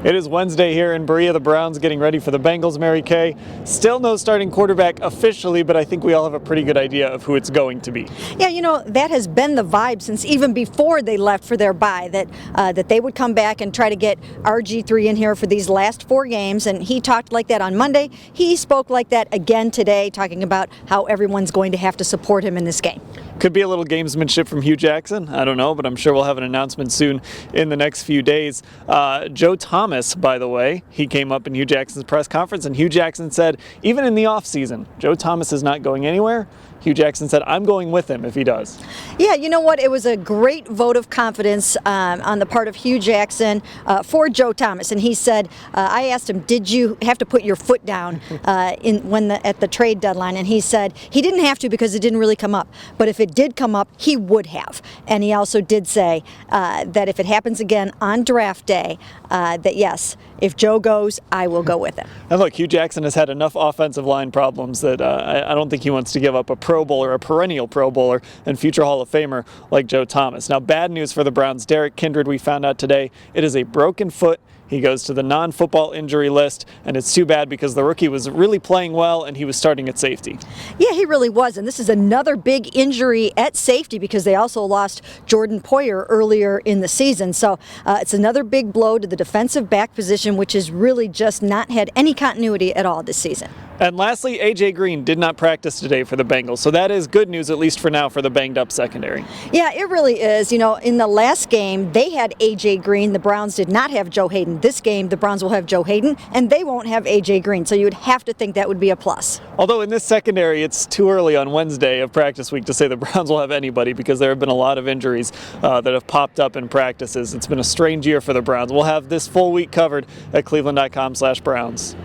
It is Wednesday here in Berea. The Browns getting ready for the Bengals, Mary Kay. Still no starting quarterback officially, but I think we all have a pretty good idea of who it's going to be. Yeah, that has been the vibe since even before they left for their bye, that they would come back and try to get RG3 in here for these last 4 games, and he talked like that on Monday. He spoke like that again today, talking about how everyone's going to have to support him in this game. Could be a little gamesmanship from Hugh Jackson. I don't know, but I'm sure we'll have an announcement soon in the next few days. Joe Thomas, by the way, he came up in Hugh Jackson's press conference, and Hugh Jackson said, even in the offseason, Joe Thomas is not going anywhere. Hugh Jackson said, I'm going with him if he does. Yeah, you know what? It was a great vote of confidence on the part of Hugh Jackson for Joe Thomas. And he said, I asked him, did you have to put your foot down at the trade deadline? And he said he didn't have to because it didn't really come up. But if it did come up, he would have. And he also did say that if it happens again on draft day, that yes, if Joe goes, I will go with him. And look, Hugh Jackson has had enough offensive line problems that I don't think he wants to give up a Pro Bowler, a perennial Pro Bowler, and future Hall of Famer like Joe Thomas. Now, bad news for the Browns. Derek Kindred, we found out today, it is a broken foot. He goes to the non-football injury list, and it's too bad because the rookie was really playing well and he was starting at safety. Yeah, he really was, and this is another big injury at safety because they also lost Jordan Poyer earlier in the season. So it's another big blow to the defensive back position, which has really just not had any continuity at all this season. And lastly, A.J. Green did not practice today for the Bengals, so that is good news, at least for now, for the banged-up secondary. Yeah, it really is. In the last game, they had A.J. Green. The Browns did not have Joe Hayden. This game, the Browns will have Joe Hayden, and they won't have A.J. Green, so you would have to think that would be a plus. Although in this secondary, it's too early on Wednesday of practice week to say the Browns will have anybody because there have been a lot of injuries that have popped up in practices. It's been a strange year for the Browns. We'll have this full week covered at cleveland.com/Browns.